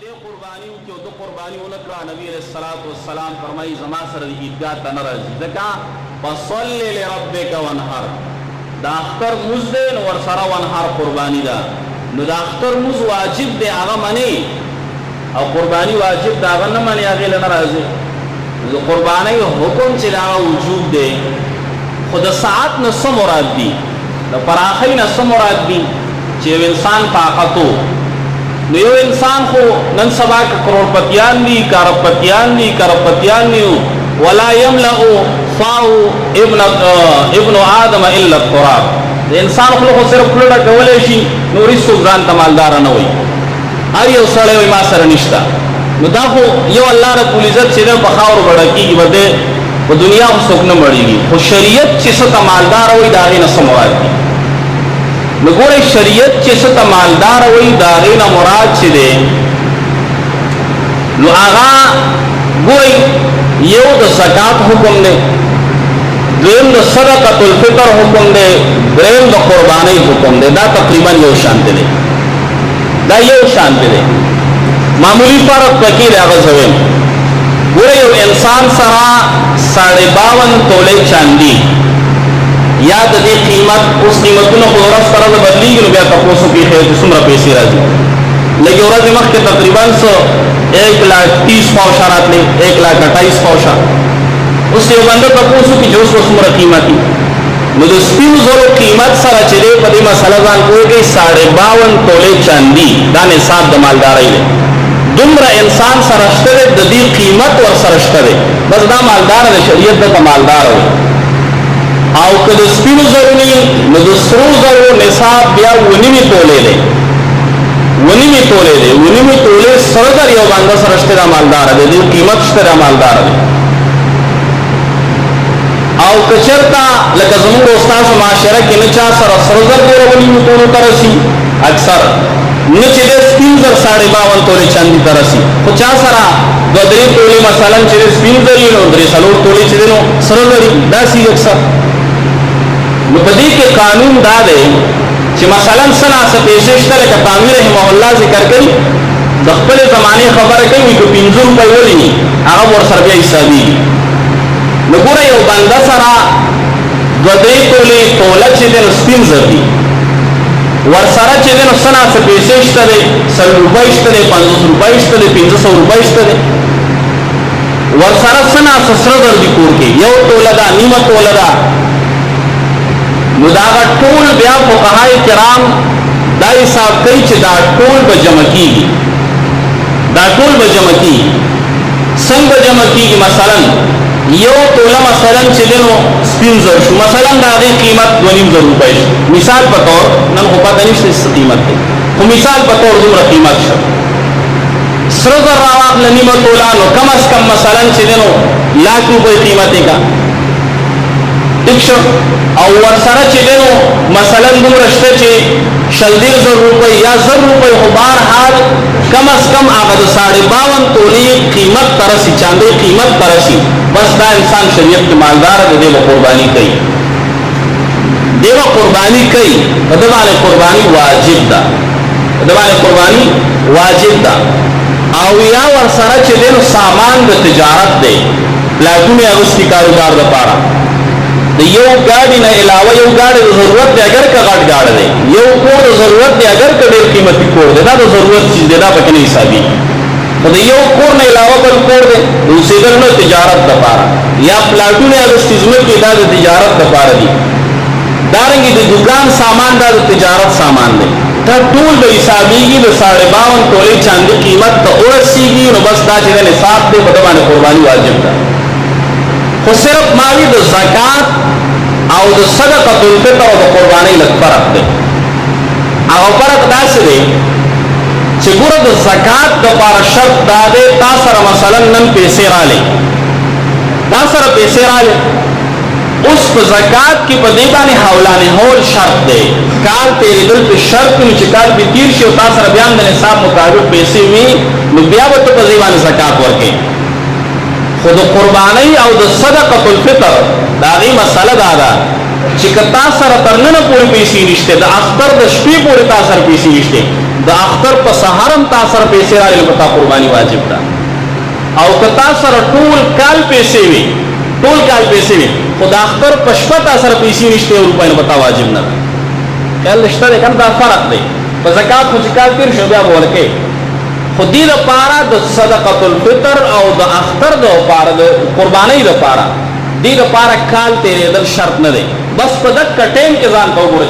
دې قربانیو کې د قربانیونه کړه نبی علیہ الصلوۃ والسلام فرمایي زما سره د عیدګاه ته نه راځي ځکه فصلی لربک وانحر دا اختر موز دی نو ورسره وانحر قربانی ده نو دا اختر موز واجب دی هغه منی او قربانی واجب دا هغه نه منی هغه نه راځي نو قربانی حکم چې دا وجوب دی خود ساعت نه څه مراد دي د پراخی نه څه مراد دي چې انسان طاقتو نو یو انسان خو نن سبا کروڑپتیان دی کروڑپتیان دی ولا یملأ فاو ابن آدم الا التراب انسان خو صرف کلوڑا کولې شي نورې سوزان تمالدار نه وي هر یو سړی وي ما سره نشتا نو دا خو یو الله رب العزت چې په خاور وړکی بده په دنیا خو څوک نه مړیږي خو شریعت چې څه تمالدار وي دا نه سم مراد دي نو ګوره شریعت چې څه تمالدار وي دا نه مراد چې دی نو هغه ګوره یو د زکات حکم دی دویم د صدقۃ الفطر حکم دی دریم د قربانی حکم دی دا تقریبا یو شان دی دا یو شان دی معمولی فرق پکې راغلی زویم ګوره یو انسان سره 52 تولې چاندي یا د دې قیمت اوس قیمتونه په ورځ سره بدلیږي نو بیا تاسو کې خیر څومره پیسې راځي لکه ورځ مخکې تقریبا 1,30,000 پاوشا راتلې 1,28,000 پاوشا اوس یو باندې تاسو کې جو څومره قیمتي نو د سپینو زرو قیمت سره چې په دې مسله ځان کوی 52 تولې چاندي دا نصاب د مالدارۍ دی دومره انسان سره شته د دې قیمت ور سره شته بس دا مالدار د شریعت د مالدار وي او کله سپینو زرونی نو د سرو زرو نصاب بیا ونیمه تولې دی ونیمه تولې سره در یو باندې سره شته د مالدار دی د قیمت شته د مالدار دی او کچرتا لکه زموږ استاد معاشره کې نه چا سره سره زر ونیمه تولې ترسي اکثر نو چې د سپین زر 52 تولې چاندي ترسي خو چا سره د درې تولې مثلا چې سپین زري نو درې سلور تولې چې نو سره زري دا سي اکثر نو په دې کې قانون دا دی چې مثلا سنا څه پیسې شته لکه تعمیر رحمه الله ذکر کوي د خپل زمانه خبره کوي چې 50 روپۍ ولې هغه ور سره بیا حسابي نو ګوره یو بنده سره د درې توله چې د سپین زري ور سره چې نو سنا څه پیسې شته 100 روپۍ شته 50 روپۍ شته 500 روپۍ شته ور سره سنا څه سره د کور کې یو توله دا نیمه توله دا نو دا ټول بیا فقهای کرام دا حساب کوي چې دا ټول به جمع کیږي څنګه جمع کیږي مثلا یو توله مثلا چې دنو سپین زر شو مثلا دا غي قیمت 2.5 روپۍ مثال په تور نن خو پاتې نشته څه قیمت دی خو مثال په تور دومره قیمت شو سره زر راوړل نیمه توله نو کم از کم مثلا چې دنو 1,00,000 روپۍ قیمت دی او ورسره چې دنو مثلا دومره شته چې 1,000 روپۍ یا 1,000 روپۍ خو بهر حال کم از کم هغه د 52 تولې قیمت ترسي چاندي قیمت ترسي بس دا انسان شریعت کې مالدار دی د قرباني کوي په دې باندې قرباني واجب ده او یا ورسره چې دنو سامان د تجارت دی پلاټونه اغوستي کاروبار لپاره د یو ګاډي نه علاوه یو ګاډي د ضرورت دی اگر کا غټ ګاډي دی یو کور د ضرورت دی اگر کا ډېر قیمتي کور دی دا د ضرورت چیز دی دا پکې نه حسابي د یو کور نه علاوه بل کور دی د اوسېدل نو تجارت لپاره یا پلاټونه د استثمار کې دا د تجارت لپاره دي دارنګه د دکان سامان دا د تجارت سامان دی دا ټول به حسابيږي د 52 تولې چاندي قیمت ته ورسیږي نو بس دا چې نصاب دی په باندې قرباني واجب ده خو صرف ماوی د زکات او د صدقۃ الفطر او د قربانی لږ فرق دی هغه فرق داسې دی چې ګوره د زکات د لپاره شرط دا دی تاسو سره مثلا نن پیسې رااله اوس په زکات کې په دې باندې حولانه هول شرط دی کال تیرېدل په شرط کې چې کال به تیر شي او تاسو سره بیان د نصاب مطابق پیسې وي نو بیا به په دې باندې زکات ورکړئ خود قربانی او د صدقۃ الفطر دا غي مسله دا چې کتا سره ترنه پورې پیسې نشته د اختر د شپې پورې تا سره پیسې نشته د اختر په سهارم تا سره پیسې راغلي پتا قرباني واجب ده او کتا سره ټول کال پیسې وي ټول کال پیسې وي خدا اختر په شپه تا سره پیسې نشته او روپۍ نه پتا واجب نه ده کله نشته کنه دا فرق دی په زکات خو چې کال تیر شو بیا ورکه خو دې لپاره د صدقه الفطر او د اختر د لپاره د قربانۍ لپاره دې لپاره کال تیرېدل شرط نه دی بس په دک ټیم کې ځان په وګورئ